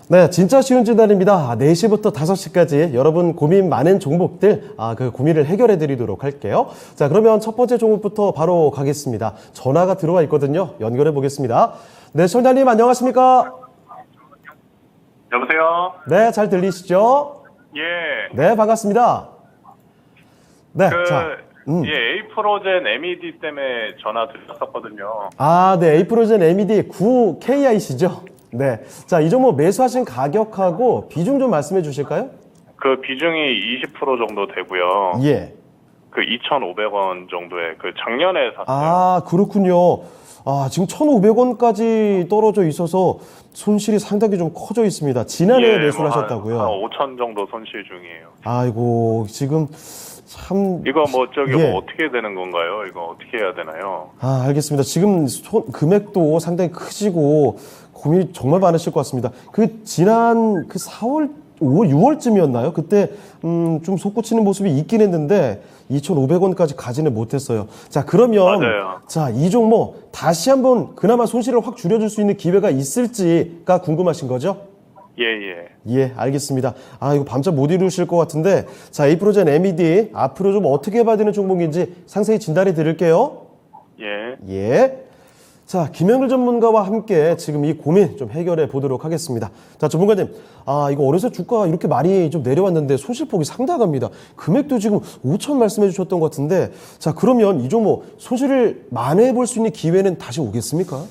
네, 진짜 쉬운 진단입니다. 4시부터 5시까지 여러분 고민 많은 종목들 그 고민을 해결해 드리도록 할게요. 자, 그러면 첫 번째 종목부터 바로 가겠습니다. 전화가 들어와 있거든요. 연결해 보겠습니다. 네, 시청자님 안녕하십니까? 여보세요? 네, 잘 들리시죠? 예. 네, 반갑습니다. 네, 자. 예, 에이프로젠 MED 때문에 전화 드렸었거든요. 네, 에이프로젠 MED 9KI시죠? 네. 자, 이 종목 매수하신 가격하고 비중 좀 말씀해 주실까요? 그 비중이 20% 정도 되고요. 예. 그 2,500원 정도에 그 작년에 샀어요. 그렇군요. 지금 1,500원까지 떨어져 있어서 손실이 상당히 좀 커져 있습니다. 지난해에 예, 매수를 한 하셨다고요? 5천 정도 손실 중이에요. 아이고, 지금 참. 이거 예. 뭐 어떻게 되는 건가요? 이거 어떻게 해야 되나요? 알겠습니다. 지금 금액도 상당히 크시고 고민이 정말 많으실 것 같습니다. 지난 4월, 5월, 6월쯤이었나요? 그때 좀 솟구치는 모습이 있긴 했는데 2,500원까지 가지는 못했어요. 자, 그러면 맞아요. 자, 이 종목 다시 한번 그나마 손실을 확 줄여줄 수 있는 기회가 있을지가 궁금하신 거죠? 예. 알겠습니다. 이거 밤잠 못 이루실 것 같은데, 자, 에이프로젠 MED 앞으로 좀 어떻게 봐야 되는 종목인지 상세히 진단해 드릴게요. 예. 자, 김영일 전문가와 함께 지금 이 고민 좀 해결해 보도록 하겠습니다. 자, 전문가님, 이거 어느새 주가가 이렇게 많이 좀 내려왔는데 손실폭이 상당합니다. 금액도 지금 5천 말씀해 주셨던 것 같은데, 자, 그러면 이 종목 손실을 만회해 볼 수 있는 기회는 다시 오겠습니까?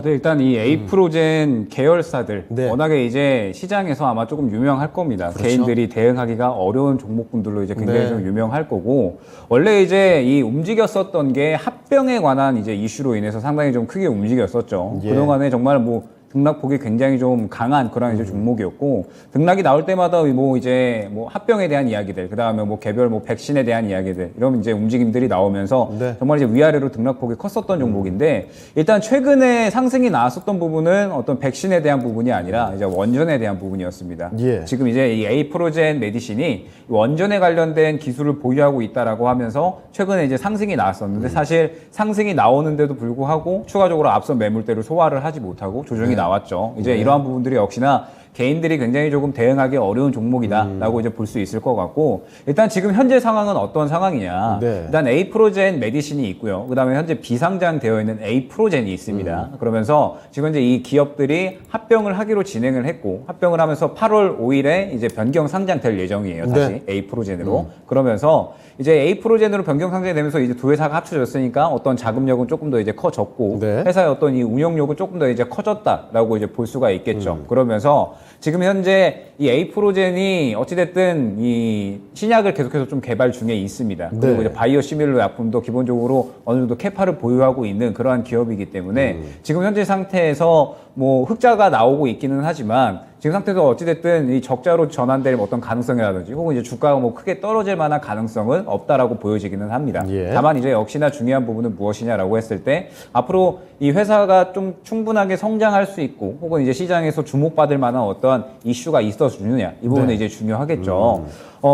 네, 일단 이 에이프로젠 계열사들 네. 워낙에 이제 시장에서 아마 조금 유명할 겁니다. 그렇죠. 개인들이 대응하기가 어려운 종목군들로 이제 굉장히 네. 좀 유명할 거고, 원래 이제 이 움직였었던 게 합병에 관한 이제 이슈로 인해서 상당히 좀 크게 움직였었죠. 예. 그동안에 정말 등락폭이 굉장히 좀 강한 그런 이제 종목이었고, 등락이 나올 때마다 이제 합병에 대한 이야기들, 그 다음에 개별 백신에 대한 이야기들, 이런 이제 움직임들이 나오면서 네. 정말 이제 위아래로 등락폭이 컸었던 종목인데, 일단 최근에 상승이 나왔었던 부분은 어떤 백신에 대한 부분이 아니라 이제 원전에 대한 부분이었습니다. 예. 지금 이제 이 에이프로젠 메디신이 원전에 관련된 기술을 보유하고 있다라고 하면서 최근에 이제 상승이 나왔었는데, 사실 상승이 나오는데도 불구하고 추가적으로 앞선 매물대를 소화를 하지 못하고 조정이 나왔죠. 이제 이러한 부분들이 역시나 개인들이 굉장히 조금 대응하기 어려운 종목이다라고 이제 볼 수 있을 것 같고, 일단 지금 현재 상황은 어떤 상황이냐? 네. 일단 에이프로젠 메디신이 있고요. 그다음에 현재 비상장되어 있는 에이프로젠이 있습니다. 그러면서 지금 이제 이 기업들이 합병을 하기로 진행을 했고, 합병을 하면서 8월 5일에 이제 변경 상장될 예정이에요. 다시 네. 에이프로젠으로. 그러면서 이제 에이프로젠으로 변경 상장되면서 이제 두 회사가 합쳐졌으니까 어떤 자금력은 조금 더 이제 커졌고, 네. 회사의 어떤 이 운영력은 조금 더 이제 커졌다라고 이제 볼 수가 있겠죠. 그러면서 지금 현재 이 에이프로젠이 어찌됐든 이 신약을 계속해서 좀 개발 중에 있습니다. 그리고 네. 이제 바이오 시밀러 약품도 기본적으로 어느 정도 캐파를 보유하고 있는 그러한 기업이기 때문에 지금 현재 상태에서 흑자가 나오고 있기는 하지만, 지금 상태에서 어찌됐든 이 적자로 전환될 어떤 가능성이라든지 혹은 이제 주가가 크게 떨어질 만한 가능성은 없다라고 보여지기는 합니다. 예. 다만 이제 역시나 중요한 부분은 무엇이냐라고 했을 때, 앞으로 이 회사가 좀 충분하게 성장할 수 있고 혹은 이제 시장에서 주목받을 만한 어떠한 이슈가 있어 주느냐, 이 부분은 네. 이제 중요하겠죠.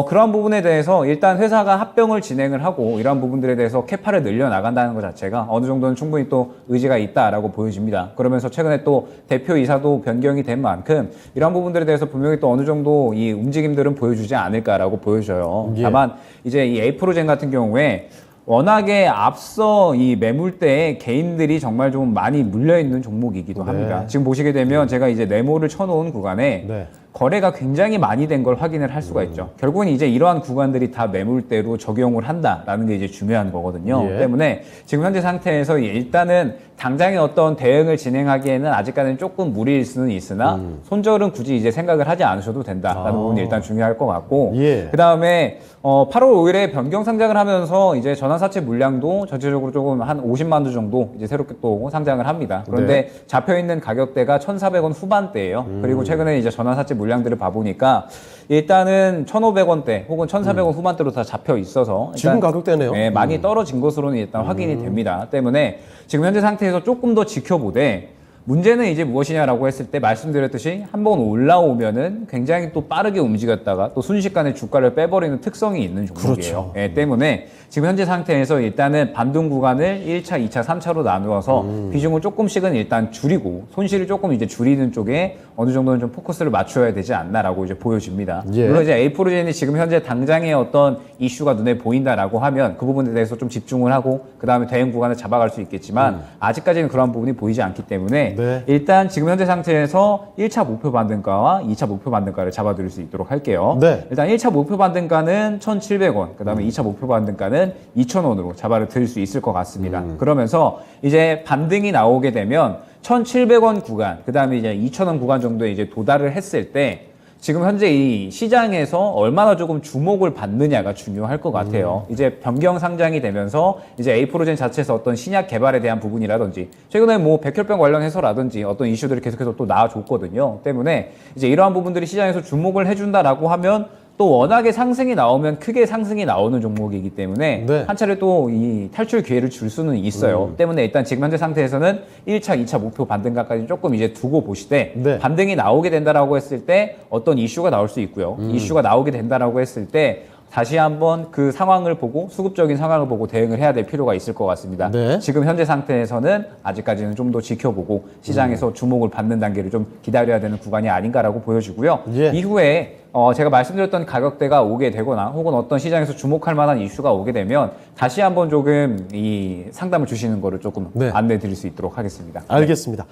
그러한 부분에 대해서 일단 회사가 합병을 진행을 하고 이러한 부분들에 대해서 캐파를 늘려 나간다는 것 자체가 어느 정도는 충분히 또 의지가 있다라고 보여집니다. 그러면서 최근에 또 대표이사도 변경이 된 만큼 이러한 부분들에 대해서 분명히 또 어느 정도 이 움직임들은 보여주지 않을까라고 보여져요. 예. 다만 이제 이 에이프로젠 같은 경우에 워낙에 앞서 이 매물대에 개인들이 정말 좀 많이 물려있는 종목이기도 네. 합니다. 지금 보시게 되면 제가 이제 네모를 쳐놓은 구간에 네. 거래가 굉장히 많이 된 걸 확인을 할 수가 있죠. 결국은 이제 이러한 구간들이 다 매물대로 적용을 한다라는 게 이제 중요한 거거든요. 예. 때문에 지금 현재 상태에서 일단은 당장의 어떤 대응을 진행하기에는 아직까지는 조금 무리일 수는 있으나 손절은 굳이 이제 생각을 하지 않으셔도 된다라는 부분이 일단 중요할 것 같고, 예. 그 다음에 8월 5일에 변경 상장을 하면서 이제 전환사채 물량도 전체적으로 조금 한 50만 주 정도 이제 새롭게 또 상장을 합니다. 그런데 잡혀 있는 가격대가 1,400원 후반대예요. 그리고 최근에 이제 전환사채 물량들을 봐보니까 일단은 1,500원대 혹은 1,400원 후반대로 다 잡혀 있어서 지금 가격대네요. 네, 많이 떨어진 것으로는 일단 확인이 됩니다. 때문에 지금 현재 상태에서 조금 더 지켜보되 문제는 이제 무엇이냐라고 했을 때 말씀드렸듯이 한번 올라오면은 굉장히 또 빠르게 움직였다가 또 순식간에 주가를 빼버리는 특성이 있는 종목이에요. 그렇죠. 예, 때문에 지금 현재 상태에서 일단은 반등 구간을 1차, 2차, 3차로 나누어서 비중을 조금씩은 일단 줄이고 손실을 조금 이제 줄이는 쪽에 어느 정도는 좀 포커스를 맞춰야 되지 않나라고 이제 보여집니다. 예. 물론 이제 에이프로젠이 지금 현재 당장의 어떤 이슈가 눈에 보인다라고 하면 그 부분에 대해서 좀 집중을 하고 그 다음에 대응 구간을 잡아갈 수 있겠지만 아직까지는 그런 부분이 보이지 않기 때문에 네. 일단 지금 현재 상태에서 1차 목표 반등가와 2차 목표 반등가를 잡아드릴 수 있도록 할게요. 네. 일단 1차 목표 반등가는 1,700원, 그 다음에 2차 목표 반등가는 2,000원으로 잡아드릴 수 있을 것 같습니다. 그러면서 이제 반등이 나오게 되면 1,700원 구간, 그 다음에 이제 2,000원 구간 정도에 이제 도달을 했을 때 지금 현재 이 시장에서 얼마나 조금 주목을 받느냐가 중요할 것 같아요. 이제 변경 상장이 되면서 이제 에이프로젠 자체에서 어떤 신약 개발에 대한 부분이라든지 최근에 뭐 백혈병 관련해서라든지 어떤 이슈들이 계속해서 또 나와줬거든요. 때문에 이제 이러한 부분들이 시장에서 주목을 해준다라고 하면 또 워낙에 상승이 나오면 크게 상승이 나오는 종목이기 때문에 네. 한 차례 또 이 탈출 기회를 줄 수는 있어요. 때문에 일단 지금 현재 상태에서는 1차, 2차 목표 반등가까지 조금 이제 두고 보시되 네. 반등이 나오게 된다라고 했을 때 어떤 이슈가 나올 수 있고요. 이슈가 나오게 된다라고 했을 때 다시 한번 그 상황을 보고 수급적인 상황을 보고 대응을 해야 될 필요가 있을 것 같습니다. 네. 지금 현재 상태에서는 아직까지는 좀 더 지켜보고 시장에서 주목을 받는 단계를 좀 기다려야 되는 구간이 아닌가라고 보여지고요. 예. 이후에 제가 말씀드렸던 가격대가 오게 되거나 혹은 어떤 시장에서 주목할 만한 이슈가 오게 되면 다시 한번 조금 이 상담을 주시는 거를 조금 네. 안내 드릴 수 있도록 하겠습니다. 알겠습니다.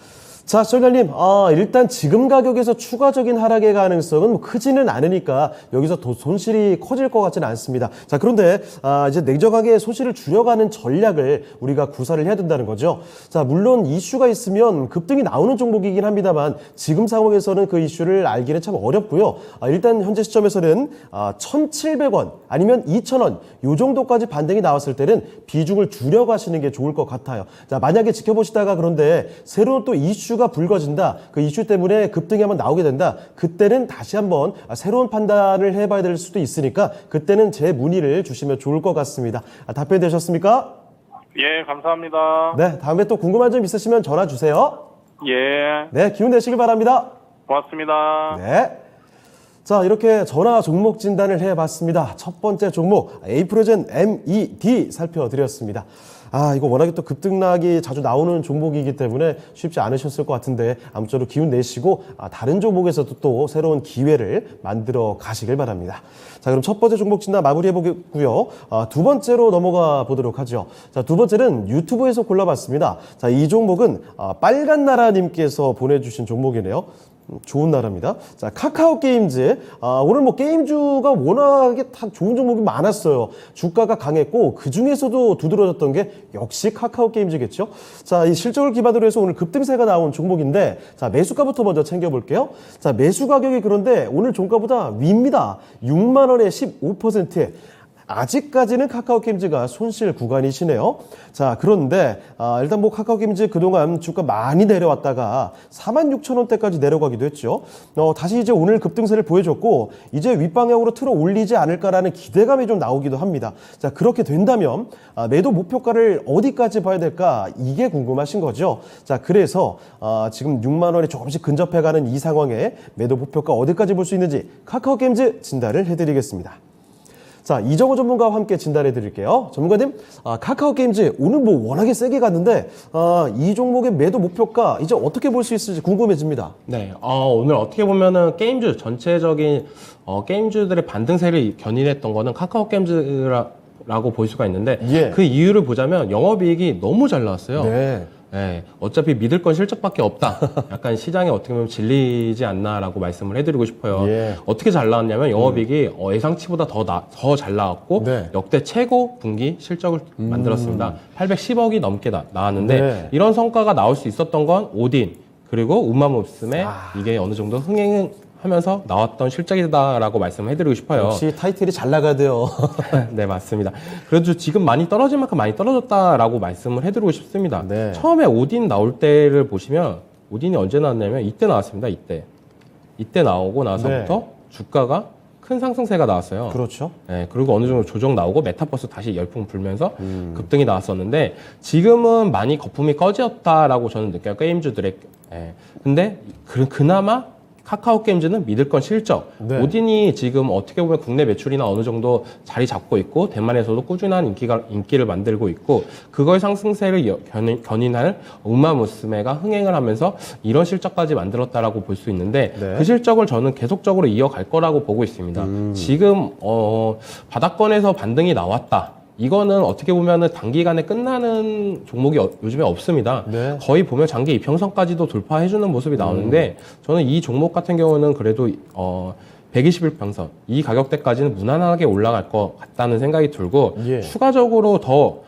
자, 시청자님, 일단 지금 가격에서 추가적인 하락의 가능성은 뭐 크지는 않으니까 여기서 더 손실이 커질 것 같지는 않습니다. 자, 그런데 이제 냉정하게 손실을 줄여가는 전략을 우리가 구사를 해야 된다는 거죠. 자, 물론 이슈가 있으면 급등이 나오는 종목이긴 합니다만 지금 상황에서는 그 이슈를 알기는 참 어렵고요. 일단 현재 시점에서는 1,700원 아니면 2,000원 요 정도까지 반등이 나왔을 때는 비중을 줄여가시는 게 좋을 것 같아요. 자, 만약에 지켜보시다가 그런데 새로운 또 이슈가 불거진다. 그 이슈 때문에 급등이 한번 나오게 된다. 그때는 다시 한번 새로운 판단을 해봐야 될 수도 있으니까 그때는 제 문의를 주시면 좋을 것 같습니다. 답변 되셨습니까? 예, 감사합니다. 네, 다음에 또 궁금한 점 있으시면 전화 주세요. 예, 네, 기운 내시길 바랍니다. 고맙습니다. 네. 자, 이렇게 전화 종목 진단을 해봤습니다. 첫 번째 종목 에이프로젠 MED 살펴드렸습니다. 이거 워낙에 또 급등락이 자주 나오는 종목이기 때문에 쉽지 않으셨을 것 같은데 아무쪼록 기운 내시고 다른 종목에서도 또 새로운 기회를 만들어 가시길 바랍니다. 자, 그럼 첫 번째 종목 진단 마무리해보고요. 두 번째로 넘어가 보도록 하죠. 자, 두 번째는 유튜브에서 골라봤습니다. 자, 이 종목은 빨간 나라님께서 보내주신 종목이네요. 좋은 나라입니다. 자, 카카오 게임즈. 오늘 뭐 게임주가 워낙에 다 좋은 종목이 많았어요. 주가가 강했고 그 중에서도 두드러졌던 게 역시 카카오 게임즈겠죠. 자, 이 실적을 기반으로 해서 오늘 급등세가 나온 종목인데, 자, 매수가부터 먼저 챙겨볼게요. 자, 매수 가격이 그런데 오늘 종가보다 위입니다. 6만 원에 15%에. 아직까지는 카카오게임즈가 손실 구간이시네요. 자, 그런데 일단 뭐 카카오게임즈 그동안 주가 많이 내려왔다가 46,000원대까지 내려가기도 했죠. 다시 이제 오늘 급등세를 보여줬고 이제 윗방향으로 틀어 올리지 않을까라는 기대감이 좀 나오기도 합니다. 자, 그렇게 된다면 매도 목표가를 어디까지 봐야 될까 이게 궁금하신 거죠. 자, 그래서 지금 6만 원에 조금씩 근접해가는 이 상황에 매도 목표가 어디까지 볼 수 있는지 카카오게임즈 진단을 해드리겠습니다. 자, 이정호 전문가와 함께 진단해 드릴게요. 전문가님, 카카오게임즈 오늘 뭐 워낙에 세게 갔는데 이 종목의 매도 목표가 이제 어떻게 볼 수 있을지 궁금해집니다. 네, 오늘 어떻게 보면은 게임주 전체적인 게임주들의 반등세를 견인했던 거는 카카오 게임즈라고 볼 수가 있는데 예. 그 이유를 보자면 영업이익이 너무 잘 나왔어요. 네. 네, 어차피 믿을 건 실적밖에 없다. 약간 시장에 어떻게 보면 질리지 않나라고 말씀을 해드리고 싶어요. 예. 어떻게 잘 나왔냐면 영업이익이 예상치보다 더 잘 나왔고 네. 역대 최고 분기 실적을 만들었습니다. 810억이 넘게 나왔는데 네. 이런 성과가 나올 수 있었던 건 오딘 그리고 우마무스메 이게 어느 정도 흥행하면서 나왔던 실적이다라고 말씀해드리고 싶어요. 역시 타이틀이 잘 나가대요. 네, 맞습니다. 그래도 지금 많이 떨어질 만큼 많이 떨어졌다라고 말씀을 해드리고 싶습니다. 네. 처음에 오딘 나올 때를 보시면 오딘이 언제 나왔냐면 이때 나왔습니다. 이때 나오고 나서부터 네. 주가가 큰 상승세가 나왔어요. 그렇죠. 네, 그리고 어느 정도 조정 나오고 메타버스 다시 열풍 불면서 급등이 나왔었는데 지금은 많이 거품이 꺼졌다라고 저는 느껴요. 게임주들의. 예. 근데 그나마 카카오 게임즈는 믿을 건 실적. 네. 오딘이 지금 어떻게 보면 국내 매출이나 어느 정도 자리 잡고 있고 대만에서도 꾸준한 인기를 만들고 있고 그거의 상승세를 견인할 우마무스메가 흥행을 하면서 이런 실적까지 만들었다라고 볼 수 있는데 네. 그 실적을 저는 계속적으로 이어갈 거라고 보고 있습니다. 지금 바닥권에서 반등이 나왔다. 이거는 어떻게 보면은 단기간에 끝나는 종목이 요즘에 없습니다. 네. 거의 보면 장기 이평선까지도 돌파해주는 모습이 나오는데 저는 이 종목 같은 경우는 그래도 121평선 이 가격대까지는 무난하게 올라갈 것 같다는 생각이 들고 예. 추가적으로 더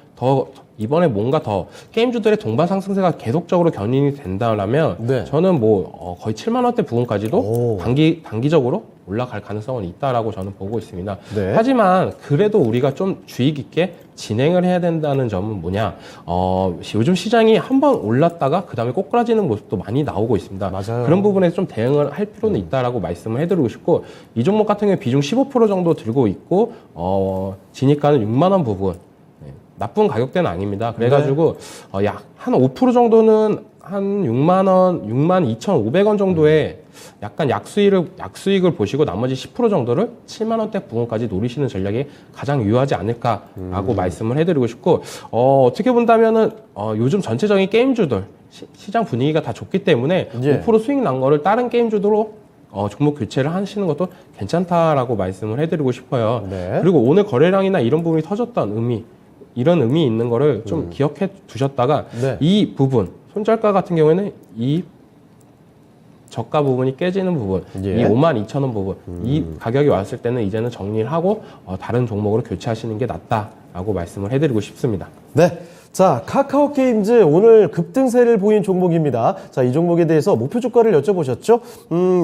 이번에 뭔가 더 게임주들의 동반 상승세가 계속적으로 견인이 된다면 네. 저는 뭐 거의 7만 원대 부근까지도 오. 단기적으로 올라갈 가능성은 있다라고 저는 보고 있습니다. 네. 하지만 그래도 우리가 좀 주의 깊게 진행을 해야 된다는 점은 뭐냐? 요즘 시장이 한번 올랐다가 그 다음에 꼬꾸라지는 모습도 많이 나오고 있습니다. 맞아요. 그런 부분에 좀 대응을 할 필요는 있다라고 말씀을 해드리고 싶고 이 종목 같은 경우 비중 15% 정도 들고 있고 진입가는 6만 원 부분. 나쁜 가격대는 아닙니다. 그래가지고 약 한 5% 정도는 한 6만 원, 6만 2,500원 정도의 약간 약수익을 보시고 나머지 10% 정도를 7만 원대 부분까지 노리시는 전략이 가장 유효하지 않을까라고 말씀을 해드리고 싶고 어떻게 본다면은 요즘 전체적인 게임주들 시장 분위기가 다 좋기 때문에 예. 5% 수익 난 거를 다른 게임주들로 종목 교체를 하시는 것도 괜찮다라고 말씀을 해드리고 싶어요. 네. 그리고 오늘 거래량이나 이런 부분이 터졌던 이런 의미 있는 거를 좀 기억해 두셨다가 네. 이 부분 손절가 같은 경우에는 이 저가 부분이 깨지는 부분, 예. 이 52,000원 부분, 이 가격이 왔을 때는 이제는 정리를 하고 다른 종목으로 교체하시는 게 낫다라고 말씀을 해드리고 싶습니다. 네. 자, 카카오 게임즈 오늘 급등세를 보인 종목입니다. 자, 이 종목에 대해서 목표 주가를 여쭤보셨죠?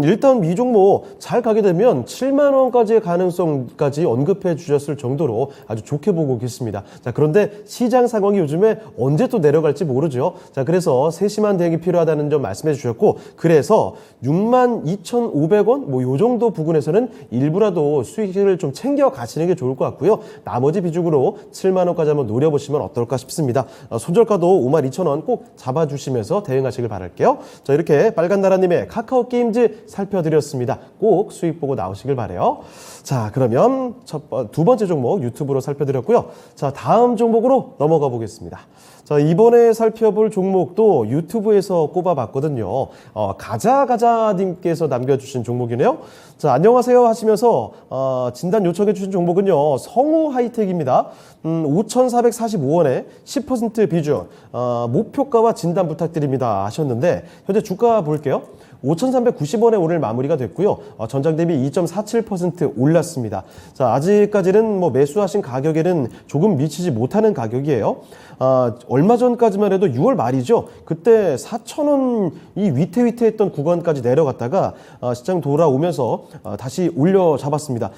일단 이 종목 잘 가게 되면 7만 원까지의 가능성까지 언급해 주셨을 정도로 아주 좋게 보고 계십니다. 자, 그런데 시장 상황이 요즘에 언제 또 내려갈지 모르죠. 자, 그래서 세심한 대응이 필요하다는 점 말씀해 주셨고, 그래서 62,500원 뭐 요 정도 부근에서는 일부라도 수익을 좀 챙겨 가시는 게 좋을 것 같고요. 나머지 비중으로 7만 원까지 한번 노려보시면 어떨까 싶습니다. 손절가도 52,000원 꼭 잡아주시면서 대응하시길 바랄게요. 자, 이렇게 빨간나라님의 카카오 게임즈 살펴드렸습니다. 꼭 수익 보고 나오시길 바래요. 자, 그러면 두 번째 종목 유튜브로 살펴드렸고요. 자, 다음 종목으로 넘어가 보겠습니다. 자, 이번에 살펴볼 종목도 유튜브에서 꼽아봤거든요. 가자가자님께서 남겨주신 종목이네요. 자, 안녕하세요 하시면서 진단 요청해주신 종목은요, 성우 하이텍입니다. 5,445원에 10% 비중, 목표가와 진단 부탁드립니다 하셨는데, 현재 주가 볼게요. 5,390원에 오늘 마무리가 됐고요. 전장 대비 2.47% 올랐습니다. 자, 아직까지는 뭐 매수하신 가격에는 조금 미치지 못하는 가격이에요. 얼마 전까지만 해도 6월 말이죠. 그때 4,000원 이 위태위태했던 구간까지 내려갔다가 시장 돌아오면서 다시 올려 잡았습니다.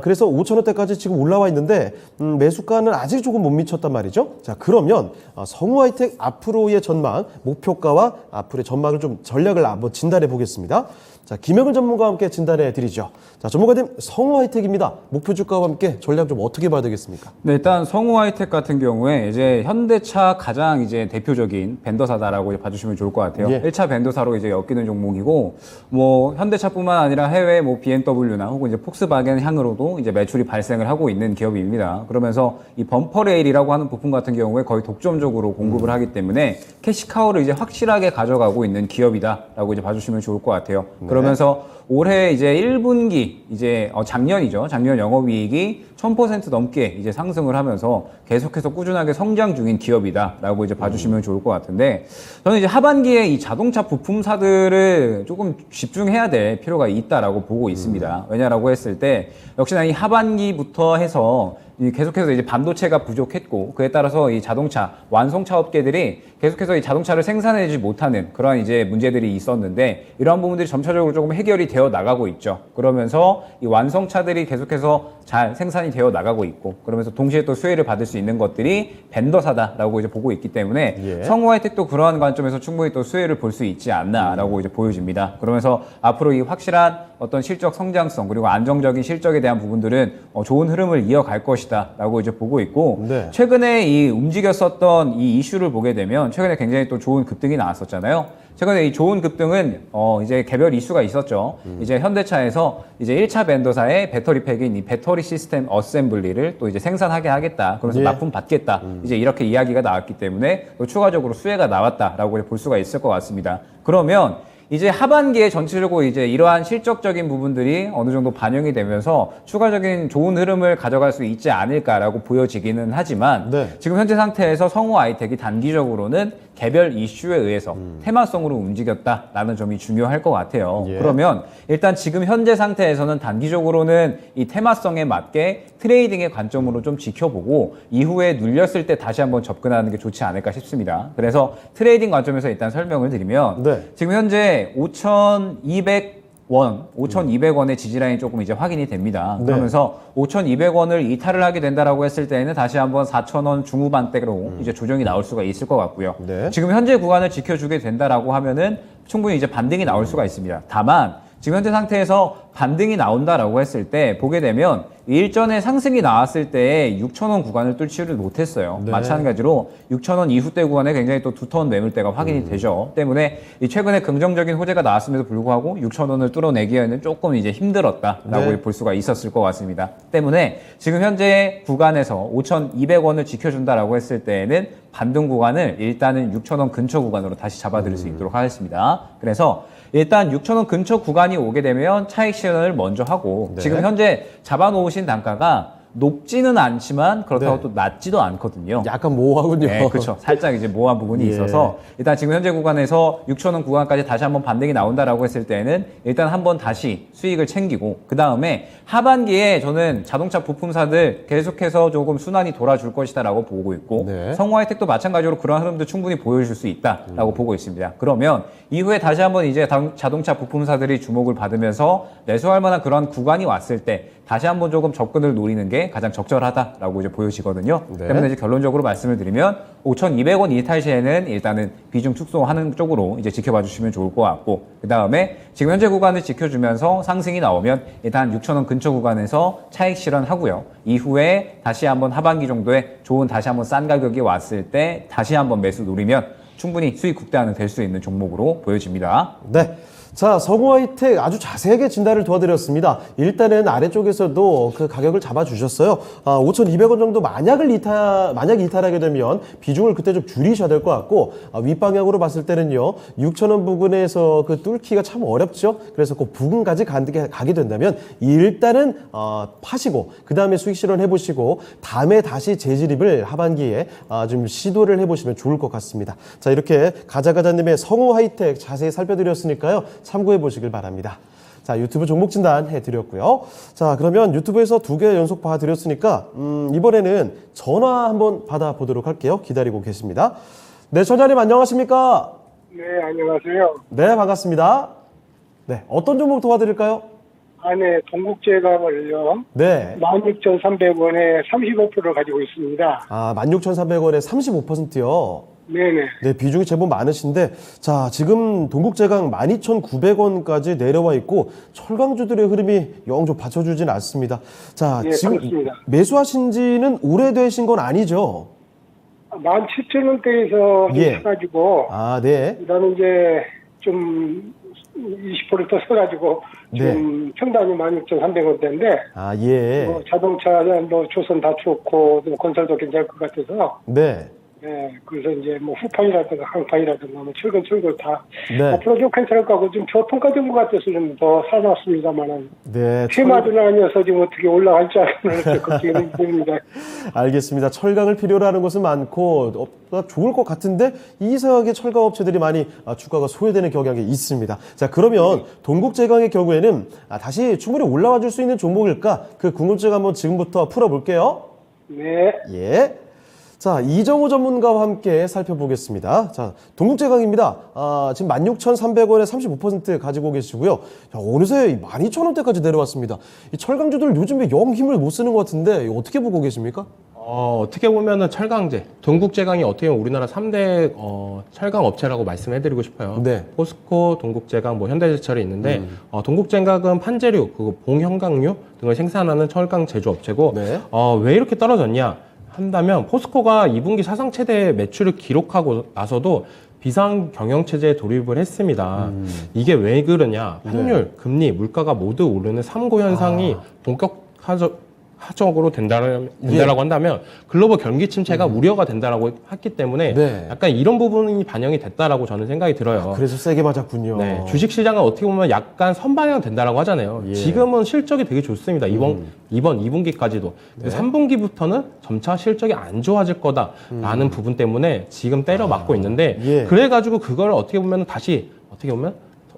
그래서 5,000원대까지 지금 올라와 있는데 매수가는 아직 조금 못 미쳤단 말이죠. 자, 그러면 성우하이텍 앞으로의 전망, 목표가와 앞으로의 전망을 좀 전략을 한번 진단해 보겠습니다. 자, 김영은 전문가와 함께 진단해 드리죠. 자, 전문가님, 성우하이텍입니다. 목표 주가와 함께 전략 좀 어떻게 봐야 되겠습니까? 네, 일단 성우하이텍 같은 경우에 이제 현대차 가장 이제 대표적인 벤더사다라고 이제 봐주시면 좋을 것 같아요. 예. 1차 벤더사로 이제 엮이는 종목이고, 뭐 현대차뿐만 아니라 해외 뭐 BMW나 혹은 이제 폭스바겐 향으로도 이제 매출이 발생을 하고 있는 기업입니다. 그러면서 이 범퍼 레일이라고 하는 부품 같은 경우에 거의 독점적으로 공급을 하기 때문에 캐시카우를 이제 확실하게 가져가고 있는 기업이다라고 이제 봐주시면 좋을 것 같아요. 그러면서 올해 이제 1분기 이제 작년이죠. 작년 영업이익이 1000% 넘게 이제 상승을 하면서 계속해서 꾸준하게 성장 중인 기업이다라고 이제 봐주시면 좋을 것 같은데, 저는 이제 하반기에 이 자동차 부품사들을 조금 집중해야 될 필요가 있다라고 보고 있습니다. 왜냐라고 했을 때 역시나 이 하반기부터 해서 계속해서 이제 반도체가 부족했고, 그에 따라서 이 자동차 완성차 업계들이 계속해서 이 자동차를 생산하지 못하는 그런 이제 문제들이 있었는데, 이러한 부분들이 점차적으로 조금 해결이 되어 나가고 있죠. 그러면서 이 완성차들이 계속해서 잘 생산이 되어 나가고 있고, 그러면서 동시에 또 수혜를 받을 수 있는 것들이 벤더사다라고 이제 보고 있기 때문에 예. 성우하이텍도 그러한 관점에서 충분히 또 수혜를 볼 수 있지 않나라고 이제 보여집니다. 그러면서 앞으로 이 확실한 어떤 실적 성장성 그리고 안정적인 실적에 대한 부분들은 좋은 흐름을 이어갈 것이다라고 이제 보고 있고 네. 최근에 이 움직였었던 이 이슈를 보게 되면 최근에 굉장히 또 좋은 급등이 나왔었잖아요. 최근에 이 좋은 급등은 이제 개별 이슈가 있었죠. 이제 현대차에서 이제 1차 벤더사의 배터리 팩인 이 배터리 시스템 어셈블리를 또 이제 생산하게 하겠다. 그래서 예. 납품 받겠다. 이제 이렇게 이야기가 나왔기 때문에 또 추가적으로 수혜가 나왔다라고 볼 수가 있을 것 같습니다. 그러면 이제 하반기에 전체적으로 이제 이러한 실적적인 부분들이 어느 정도 반영이 되면서 추가적인 좋은 흐름을 가져갈 수 있지 않을까라고 보여지기는 하지만 네. 지금 현재 상태에서 성우 아이텍이 단기적으로는 개별 이슈에 의해서 테마성으로 움직였다라는 점이 중요할 것 같아요. 예. 그러면 일단 지금 현재 상태에서는 단기적으로는 이 테마성에 맞게 트레이딩의 관점으로 좀 지켜보고 이후에 눌렸을 때 다시 한번 접근하는 게 좋지 않을까 싶습니다. 그래서 트레이딩 관점에서 일단 설명을 드리면 네. 지금 현재 5,200원의 지지라인이 조금 이제 확인이 됩니다. 네. 그러면서 5,200원을 이탈을 하게 된다라고 했을 때에는 다시 한번 4,000원 중후반대로 이제 조정이 나올 수가 있을 것 같고요. 네. 지금 현재 구간을 지켜주게 된다라고 하면은 충분히 이제 반등이 나올 수가 있습니다. 다만 지금 현재 상태에서 반등이 나온다라고 했을 때 보게 되면 일전에 상승이 나왔을 때 6,000원 구간을 뚫지를 못했어요. 네. 마찬가지로 6,000원 이후대 구간에 굉장히 또 두터운 매물대가 확인이 되죠. 때문에 이 최근에 긍정적인 호재가 나왔음에도 불구하고 6,000원을 뚫어내기에는 조금 이제 힘들었다라고 네. 볼 수가 있었을 것 같습니다. 때문에 지금 현재 구간에서 5,200원을 지켜준다라고 했을 때에는 반등 구간을 일단은 6,000원 근처 구간으로 다시 잡아드릴 수 있도록 하겠습니다. 그래서 일단 6,000원 근처 구간이 오게 되면 차익 실현을 먼저 하고 네. 지금 현재 잡아놓으신 단가가 높지는 않지만 그렇다고 네. 또 낮지도 않거든요. 약간 모호하군요. 네, 그렇죠. 살짝 이제 모호한 부분이 예. 있어서 일단 지금 현재 구간에서 6,000원 구간까지 다시 한번 반등이 나온다라고 했을 때는 일단 한번 다시 수익을 챙기고 그 다음에 하반기에 저는 자동차 부품사들 계속해서 조금 순환이 돌아줄 것이다라고 보고 있고 네. 성우하이텍도 마찬가지로 그런 흐름도 충분히 보여줄 수 있다라고 보고 있습니다. 그러면 이후에 다시 한번 이제 자동차 부품사들이 주목을 받으면서 매수할 만한 그런 구간이 왔을 때 다시 한번 조금 접근을 노리는 게 가장 적절하다라고 이제 보여지거든요. 네. 때문에 이제 결론적으로 말씀을 드리면 5,200원 이탈 시에는 일단은 비중 축소하는 쪽으로 이제 지켜봐 주시면 좋을 것 같고 그 다음에 지금 현재 구간을 지켜주면서 상승이 나오면 일단 6,000원 근처 구간에서 차익 실현하고요. 이후에 다시 한번 하반기 정도에 좋은 다시 한번 싼 가격이 왔을 때 다시 한번 매수 노리면 충분히 수익 극대화는 될 수 있는 종목으로 보여집니다. 네. 자, 성우하이텍 아주 자세하게 진단을 도와드렸습니다. 일단은 아래쪽에서도 그 가격을 잡아주셨어요. 5,200원 정도 만약 이탈하게 되면 비중을 그때 좀 줄이셔야 될 것 같고, 윗방향으로 봤을 때는요, 6,000원 부근에서 그 뚫기가 참 어렵죠. 그래서 그 부근까지 가게 된다면 일단은 파시고, 그 다음에 수익 실현 해보시고, 다음에 다시 재진입을 하반기에 좀 시도를 해보시면 좋을 것 같습니다. 자, 이렇게 가자가자님의 성우하이텍 자세히 살펴드렸으니까요. 참고해 보시길 바랍니다. 자, 유튜브 종목 진단 해드렸고요. 자, 그러면 유튜브에서 2개 연속 봐드렸으니까 이번에는 전화 한번 받아보도록 할게요. 기다리고 계십니다. 네, 전화님 안녕하십니까? 네, 안녕하세요. 네, 반갑습니다. 네, 어떤 종목 도와드릴까요? 안에 동국제감을요. 네. 16,300원에 35%를 가지고 있습니다. 16,300원에 35%요. 네네. 네, 비중이 제법 많으신데, 자, 지금 동국제강 12,900원까지 내려와 있고, 철강주들의 흐름이 영 좀 받쳐주진 않습니다. 자, 예, 지금 그렇습니다. 매수하신 지는 오래되신 건 아니죠? 17,000원대에서 예. 사가지고, 네. 그다음에 이제 좀 20%더 사가지고, 좀 평단이 16,300원대인데, 예. 뭐 자동차, 뭐 조선 다 좋고, 뭐 건설도 괜찮을 것 같아서, 네. 네, 그래서 이제 뭐 후판이라든가 항판이라든가 뭐 철근 다 네. 앞으로 좀 괜찮을 것 같고 좀 저평가 된것 같아서 좀 더 사놨습니다만은 네. 테마도 아니어서 지금 어떻게 올라갈지 않는 걱정이 됩니다. 알겠습니다. 철강을 필요로 하는 것은 많고 좋을 것 같은데 이상하게 철강 업체들이 많이 주가가 소외되는 경향이 있습니다. 자, 그러면 동국제강의 경우에는 다시 충분히 올라와 줄 수 있는 종목일까? 그 궁금증 한번 지금부터 풀어볼게요. 네. 예. 자, 이정우 전문가와 함께 살펴보겠습니다. 자, 동국제강입니다. 지금 16,300원에 35% 가지고 계시고요. 자, 어느새 12,000원대까지 내려왔습니다. 이 철강주들 요즘에 영 힘을 못 쓰는 것 같은데 이거 어떻게 보고 계십니까? 어떻게 보면은 철강제, 동국제강이 어떻게 보면 우리나라 3대 철강 업체라고 말씀해드리고 싶어요. 네. 포스코, 동국제강, 뭐 현대제철이 있는데 동국제강은 판재류, 그리고 봉형강류 등을 생산하는 철강 제조업체고 네. 왜 이렇게 떨어졌냐 한다면 포스코가 2분기 사상 최대 매출을 기록하고 나서도 비상 경영 체제에 돌입을 했습니다. 이게 왜 그러냐? 환율, 금리, 물가가 모두 오르는 3고 현상이 본격적으로 된다라고 한다면 글로벌 경기 침체가 우려가 된다라고 했기 때문에 네. 약간 이런 부분이 반영이 됐다라고 저는 생각이 들어요. 그래서 세게 맞았군요. 네, 주식 시장은 어떻게 보면 약간 선방향 된다라고 하잖아요. 예. 지금은 실적이 되게 좋습니다. 이번 2분기까지도. 네. 3분기부터는 점차 실적이 안 좋아질 거다라는 부분 때문에 지금 때려 맞고 있는데 예. 그래가지고 그걸 어떻게 보면 다시 어떻게 보면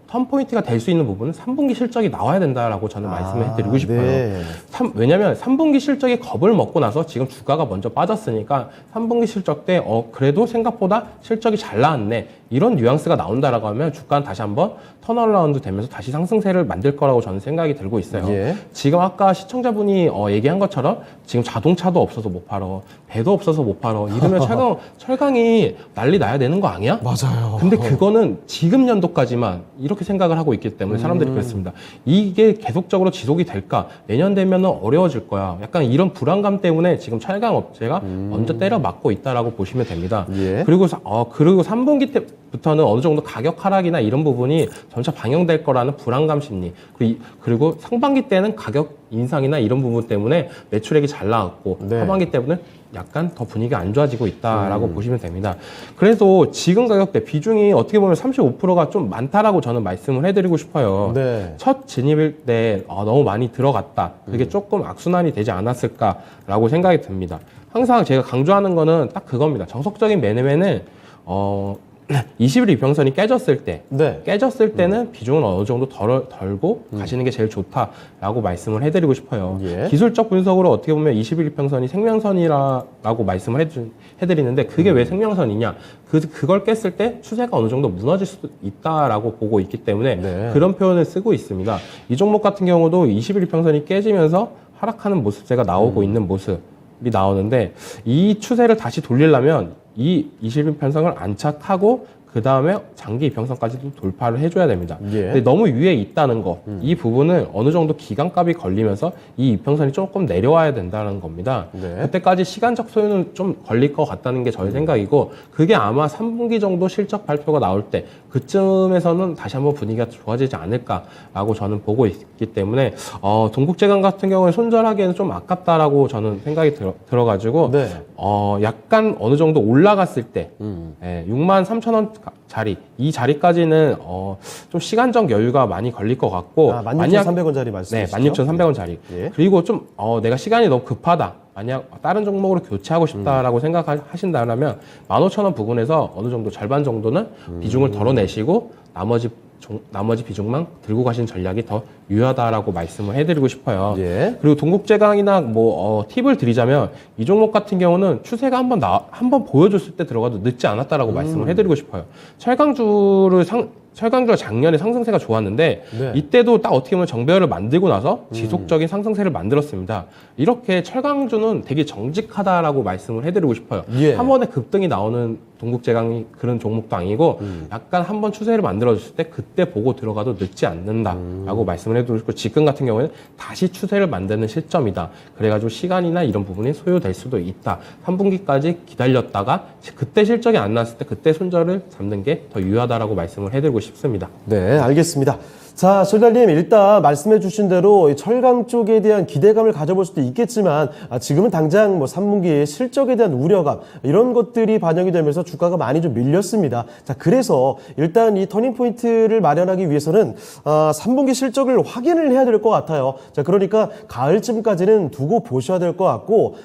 턴포인트가 될 수 있는 부분은 3분기 실적이 나와야 된다라고 저는 말씀을 해드리고 싶어요. 네. 왜냐면 3분기 실적이 겁을 먹고 나서 지금 주가가 먼저 빠졌으니까 3분기 실적 때 그래도 생각보다 실적이 잘 나왔네. 이런 뉘앙스가 나온다라고 하면 주가는 다시 한번 턴어라운드 되면서 다시 상승세를 만들 거라고 저는 생각이 들고 있어요. 예. 지금 아까 시청자분이 얘기한 것처럼 지금 자동차도 없어서 못 팔어. 배도 없어서 못 팔어. 이러면 철강이 난리 나야 되는 거 아니야? 맞아요. 근데 그거는 지금 연도까지만 이렇게 생각을 하고 있기 때문에 사람들이 그랬습니다. 이게 계속적으로 지속이 될까? 내년 되면은 어려워질 거야. 약간 이런 불안감 때문에 지금 철강 업체가 먼저 때려 맞고 있다라고 보시면 됩니다. 예. 그리고 3분기 때부터는 어느 정도 가격 하락이나 이런 부분이 점차 반영될 거라는 불안감 심리. 그리고 상반기 때는 가격 인상이나 이런 부분 때문에 매출액이 잘 나왔고 네. 하반기 때문에 약간 더 분위기가 안 좋아지고 있다라고 보시면 됩니다. 그래서 지금 가격대 비중이 어떻게 보면 35%가 좀 많다라고 저는 말씀을 해드리고 싶어요. 네. 첫 진입일 때 너무 많이 들어갔다. 그게 조금 악순환이 되지 않았을까라고 생각이 듭니다. 항상 제가 강조하는 거는 딱 그겁니다. 정석적인 매매는 20일 이평선이 깨졌을 때 네. 깨졌을 때는 비중은 어느 정도 덜고 가시는 게 제일 좋다라고 말씀을 해드리고 싶어요. 예. 기술적 분석으로 어떻게 보면 20일 이평선이 생명선이라고 말씀을 해드리는데 그게 왜 생명선이냐? 그걸 깼을 때 추세가 어느 정도 무너질 수도 있다라고 보고 있기 때문에 네. 그런 표현을 쓰고 있습니다. 이 종목 같은 경우도 20일 이평선이 깨지면서 하락하는 모습세가 나오고 있는 모습이 나오는데 이 추세를 다시 돌리려면 이 20일 편성을 안착하고 그 다음에 장기 이평선까지도 돌파를 해줘야 됩니다. 예. 근데 너무 위에 있다는 거, 이 부분은 어느 정도 기간값이 걸리면서 이 이평선이 조금 내려와야 된다는 겁니다. 네. 그때까지 시간적 소요는 좀 걸릴 것 같다는 게 저의 생각이고 그게 아마 3분기 정도 실적 발표가 나올 때 그쯤에서는 다시 한번 분위기가 좋아지지 않을까라고 저는 보고 있기 때문에 동국제강 같은 경우에 손절하기에는 좀 아깝다라고 저는 생각이 들어가지고 네. 약간 어느 정도 올라갔을 때 63,000원 자리 이 자리까지는 좀 시간적 여유가 많이 걸릴 것 같고 16,300원짜리 말씀이시죠? 네, 16,300원 자리. 예. 그리고 좀 내가 시간이 너무 급하다. 만약 다른 종목으로 교체하고 싶다라고 생각하신다면 15,000원 부분에서 어느 정도 절반 정도는 비중을 덜어내시고 나머지 비중만 들고 가신 전략이 더 유효하다라고 말씀을 해드리고 싶어요. 예. 그리고 동국제강이나 팁을 드리자면 이 종목 같은 경우는 추세가 한번 보여줬을 때 들어가도 늦지 않았다라고 말씀을 해드리고 싶어요. 철강주가 작년에 상승세가 좋았는데 네. 이때도 딱 어떻게 보면 정배열을 만들고 나서 지속적인 상승세를 만들었습니다. 이렇게 철강주는 되게 정직하다라고 말씀을 해드리고 싶어요. 예. 한 번에 급등이 나오는 동국제강이 그런 종목도 아니고 약간 한번 추세를 만들어줬을 때 그때 보고 들어가도 늦지 않는다라고 말씀을 해드리고 싶고 지금 같은 경우에는 다시 추세를 만드는 시점이다. 그래가지고 시간이나 이런 부분이 소요될 수도 있다. 3분기까지 기다렸다가 그때 실적이 안 나왔을 때 그때 손절을 잡는 게 더 유효하다라고 말씀을 해드리고 싶습니다. 네, 알겠습니다. 자, 철달님 일단 말씀해 주신 대로 이 철강 쪽에 대한 기대감을 가져볼 수도 있겠지만 지금은 당장 3분기의 실적에 대한 우려감 이런 것들이 반영이 되면서 주가가 많이 좀 밀렸습니다. 자, 그래서 일단 이 터닝포인트를 마련하기 위해서는 3분기 실적을 확인을 해야 될 것 같아요. 자, 그러니까 가을쯤까지는 두고 보셔야 될 것 같고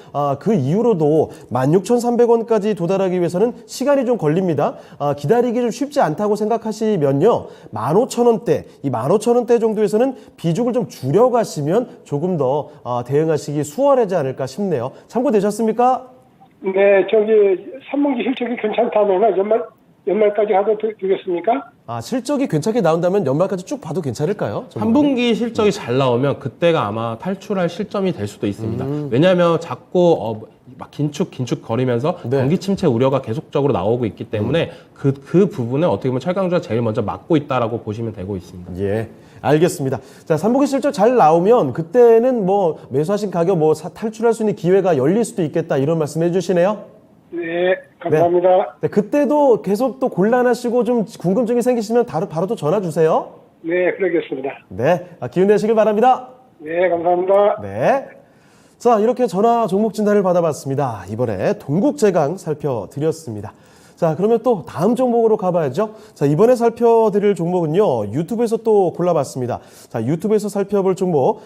그 이후로도 16,300원까지 도달하기 위해서는 시간이 좀 걸립니다. 기다리기 좀 쉽지 않다고 생각하시면요. 15,000원대, 이 15,000원대 정도에서는 비중을 좀 줄여가시면 조금 더 대응하시기 수월하지 않을까 싶네요. 참고되셨습니까? 네, 저기 3분기 실적이 괜찮다면 연말까지 하도 되겠습니까? 아, 실적이 괜찮게 나온다면 연말까지 쭉 봐도 괜찮을까요? 한 분기 실적이 잘 나오면 그때가 아마 탈출할 실점이 될 수도 있습니다. 왜냐하면 자꾸 막 긴축 거리면서 네. 경기 침체 우려가 계속적으로 나오고 있기 때문에 그 부분에 어떻게 보면 철강주가 제일 먼저 막고 있다라고 보시면 되고 있습니다. 예, 알겠습니다. 자, 3분기 실적 잘 나오면 그때는 뭐 매수하신 가격 뭐 탈출할 수 있는 기회가 열릴 수도 있겠다 이런 말씀 해주시네요. 네, 감사합니다. 네, 그때도 계속 또 곤란하시고 좀 궁금증이 생기시면 바로 또 전화 주세요. 네, 그러겠습니다. 네, 기운 내시길 바랍니다. 네, 감사합니다. 네. 자, 이렇게 전화 종목 진단을 받아봤습니다. 이번에 동국제강 살펴드렸습니다. 자, 그러면 또 다음 종목으로 가봐야죠. 자, 이번에 살펴드릴 종목은요, 유튜브에서 또 골라봤습니다. 자, 유튜브에서 살펴볼 종목,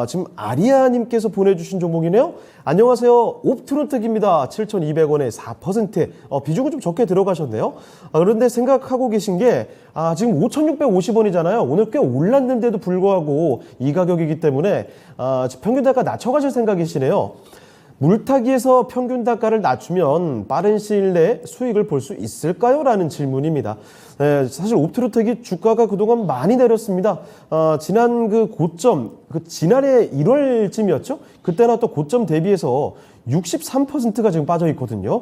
지금 아리아님께서 보내주신 종목이네요. 안녕하세요. 옵트론텍입니다. 7,200원에 4%. 비중은 좀 적게 들어가셨네요. 그런데 생각하고 계신 게, 지금 5,650원이잖아요. 오늘 꽤 올랐는데도 불구하고 이 가격이기 때문에, 평균 단가 낮춰가실 생각이시네요. 물타기에서 평균 단가를 낮추면 빠른 시일 내에 수익을 볼 수 있을까요? 라는 질문입니다. 네, 사실 옵트론텍이 주가가 그동안 많이 내렸습니다. 지난 그 고점, 지난해 1월쯤이었죠? 그때나 또 고점 대비해서 63%가 지금 빠져 있거든요.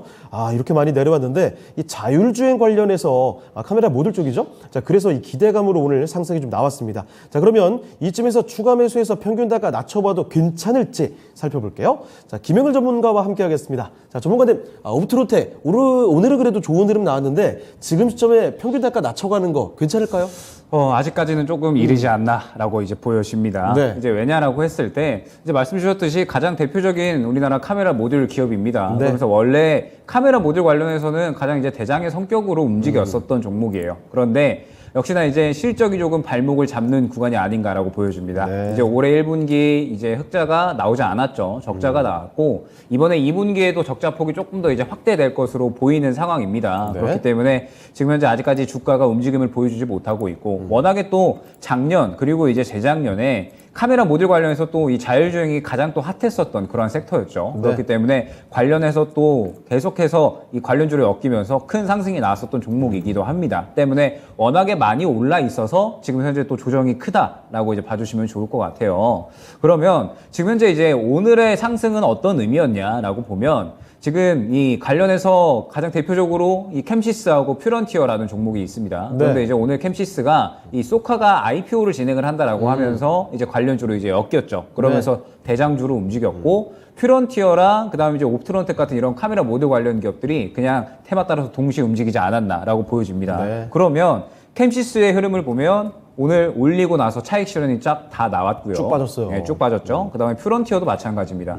이렇게 많이 내려왔는데 이 자율주행 관련해서 카메라 모듈 쪽이죠. 자, 그래서 이 기대감으로 오늘 상승이 좀 나왔습니다. 자, 그러면 이쯤에서 추가 매수해서 평균 단가 낮춰봐도 괜찮을지 살펴볼게요. 자, 김영일 전문가와 함께 하겠습니다. 자, 전문가님, 옵트론텍 오늘은 그래도 좋은 흐름 나왔는데 지금 시점에 평균 단가 낮춰가는 거 괜찮을까요? 아직까지는 조금 이르지 않나라고 이제 보여집니다. 네. 이제 왜냐라고 했을 때 이제 말씀 주셨듯이 가장 대표적인 우리나라 카메라 모듈 기업입니다. 네. 그래서 원래 카메라 모듈 관련해서는 가장 이제 대장의 성격으로 움직였었던 종목이에요. 그런데 역시나 이제 실적이 조금 발목을 잡는 구간이 아닌가라고 보여집니다. 네. 이제 올해 1분기 이제 흑자가 나오지 않았죠. 적자가 나왔고 이번에 2분기에도 적자 폭이 조금 더 이제 확대될 것으로 보이는 상황입니다. 네. 그렇기 때문에 지금 현재 아직까지 주가가 움직임을 보여주지 못하고 있고 워낙에 또 작년 그리고 이제 재작년에 카메라 모듈 관련해서 또 이 자율주행이 가장 또 핫했었던 그런 섹터였죠. 네. 그렇기 때문에 관련해서 또 계속해서 이 관련주를 엮이면서 큰 상승이 나왔었던 종목이기도 합니다. 때문에 워낙에 많이 올라 있어서 지금 현재 또 조정이 크다라고 이제 봐주시면 좋을 것 같아요. 그러면 지금 현재 이제 오늘의 상승은 어떤 의미였냐라고 보면 지금 이 관련해서 가장 대표적으로 이 캠시스하고 퓨런티어라는 종목이 있습니다. 그런데 네. 이제 오늘 캠시스가 이 소카가 IPO를 진행을 한다라고 하면서 이제 관련주로 이제 엮였죠. 그러면서 대장주로 움직였고 퓨런티어랑 그다음에 이제 옵트론텍 같은 이런 카메라 모듈 관련 기업들이 그냥 테마 따라서 동시에 움직이지 않았나라고 보여집니다. 네. 그러면 캠시스의 흐름을 보면 오늘 올리고 나서 차익 실현이 쫙 다 나왔고요. 쭉 빠졌어요. 네, 쭉 빠졌죠. 그다음에 퓨런티어도 마찬가지입니다.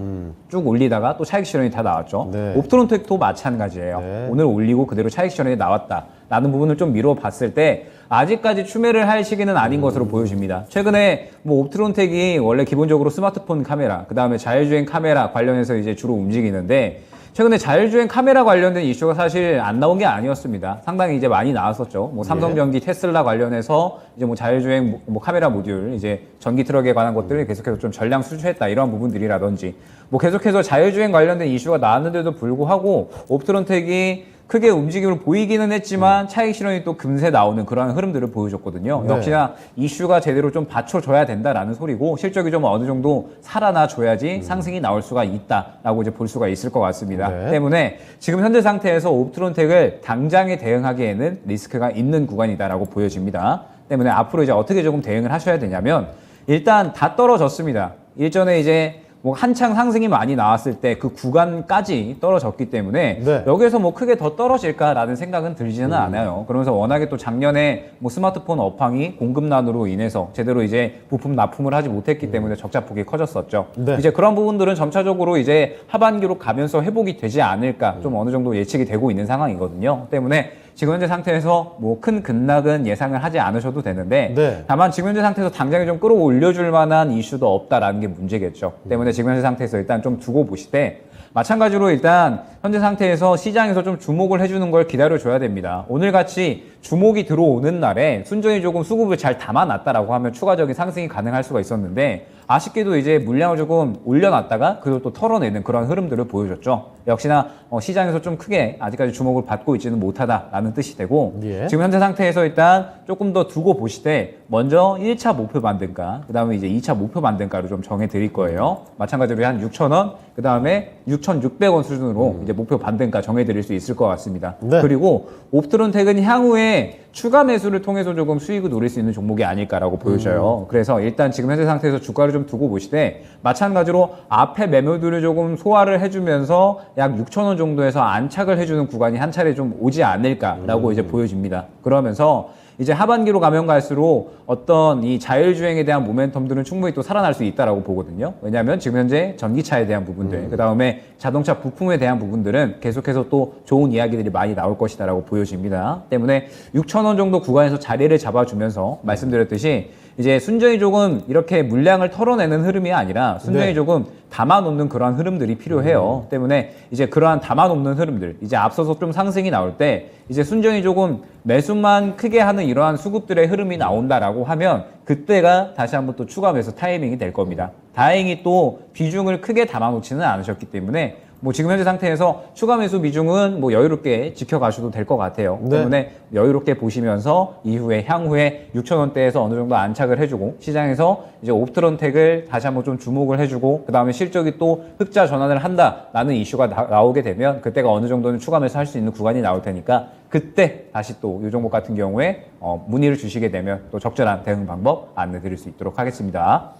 쭉 올리다가 또 차익 실현이 다 나왔죠. 네. 옵트론텍도 마찬가지예요. 네. 오늘 올리고 그대로 차익 실현이 나왔다라는 부분을 좀 미뤄 봤을 때 아직까지 추매를 할 시기는 아닌 것으로 보여집니다. 최근에 뭐 옵트론텍이 원래 기본적으로 스마트폰 카메라, 그다음에 자율주행 카메라 관련해서 이제 주로 움직이는데 최근에 자율주행 카메라 관련된 이슈가 사실 안 나온 게 아니었습니다. 상당히 이제 많이 나왔었죠. 뭐 삼성전기, 테슬라 관련해서 이제 뭐 자율주행 뭐 카메라 모듈, 이제 전기 트럭에 관한 것들을 계속해서 좀 전량 수주했다 이런 부분들이라든지 뭐 계속해서 자율주행 관련된 이슈가 나왔는데도 불구하고 옵트론텍이 크게 움직임을 보이기는 했지만 차익 실현이 또 금세 나오는 그런 흐름들을 보여줬거든요. 네. 역시나 이슈가 제대로 좀 받쳐줘야 된다라는 소리고 실적이 좀 어느 정도 살아나줘야지 상승이 나올 수가 있다라고 이제 볼 수가 있을 것 같습니다. 네. 때문에 지금 현재 상태에서 옵트론텍을 당장에 대응하기에는 리스크가 있는 구간이다라고 보여집니다. 때문에 앞으로 이제 어떻게 조금 대응을 하셔야 되냐면 일단 다 떨어졌습니다. 일전에 이제 뭐 한창 상승이 많이 나왔을 때 그 구간까지 떨어졌기 때문에 네. 여기에서 뭐 크게 더 떨어질까라는 생각은 들지는 않아요. 그러면서 워낙에 또 작년에 뭐 스마트폰 업황이 공급난으로 인해서 제대로 이제 부품 납품을 하지 못했기 때문에 적자폭이 커졌었죠. 네. 이제 그런 부분들은 점차적으로 이제 하반기로 가면서 회복이 되지 않을까 좀 어느 정도 예측이 되고 있는 상황이거든요. 때문에 지금 현재 상태에서 뭐 큰 급락은 예상을 하지 않으셔도 되는데 네. 다만 지금 현재 상태에서 당장에 좀 끌어올려줄 만한 이슈도 없다라는 게 문제겠죠. 때문에 지금 현재 상태에서 일단 좀 두고 보시되 마찬가지로 일단 현재 상태에서 시장에서 좀 주목을 해주는 걸 기다려줘야 됩니다. 오늘같이 주목이 들어오는 날에 순전히 조금 수급을 잘 담아놨다라고 하면 추가적인 상승이 가능할 수가 있었는데 아쉽게도 이제 물량을 조금 올려놨다가 그걸 또 털어내는 그런 흐름들을 보여줬죠. 역시나 시장에서 좀 크게 아직까지 주목을 받고 있지는 못하다라는 뜻이 되고 예. 지금 현재 상태에서 일단 조금 더 두고 보시되 먼저 1차 목표 반등가 그 다음에 이제 2차 목표 반등가로 좀 정해드릴 거예요. 마찬가지로 한 6,000원 그 다음에 6,600원 수준으로 이제 목표 반등가 정해드릴 수 있을 것 같습니다. 네. 그리고 옵트론텍은 향후에 추가 매수를 통해서 조금 수익을 노릴 수 있는 종목이 아닐까라고 보여져요. 그래서 일단 지금 현재 상태에서 주가를 좀 두고 보시되 마찬가지로 앞에 매물들을 조금 소화를 해주면서 약 6,000원 정도에서 안착을 해주는 구간이 한 차례 좀 오지 않을까라고 이제 보여집니다. 그러면서 이제 하반기로 가면 갈수록 어떤 이 자율주행에 대한 모멘텀들은 충분히 또 살아날 수 있다라고 보거든요. 왜냐하면 지금 현재 전기차에 대한 부분들, 그 다음에 자동차 부품에 대한 부분들은 계속해서 또 좋은 이야기들이 많이 나올 것이다라고 보여집니다. 때문에 6,000원 정도 구간에서 자리를 잡아주면서 말씀드렸듯이 이제 순전히 조금 이렇게 물량을 털어내는 흐름이 아니라 순전히 네. 조금 담아놓는 그러한 흐름들이 필요해요. 때문에 이제 그러한 담아놓는 흐름들, 이제 앞서서 좀 상승이 나올 때 이제 순전히 조금 매수만 크게 하는 이러한 수급들의 흐름이 나온다라고 하면 그때가 다시 한번 또 추가 매수 타이밍이 될 겁니다. 다행히 또 비중을 크게 담아놓지는 않으셨기 때문에 뭐 지금 현재 상태에서 추가 매수 비중은 뭐 여유롭게 지켜가셔도 될 것 같아요. 네. 때문에 여유롭게 보시면서 이후에 향후에 6,000원대에서 어느 정도 안착을 해주고 시장에서 이제 옵트론텍을 다시 한번 좀 주목을 해주고 그 다음에 실적이 또 흑자 전환을 한다라는 이슈가 나오게 되면 그때가 어느 정도는 추가 매수할 수 있는 구간이 나올 테니까 그때 다시 또 이 종목 같은 경우에 문의를 주시게 되면 또 적절한 대응 방법 안내 드릴 수 있도록 하겠습니다.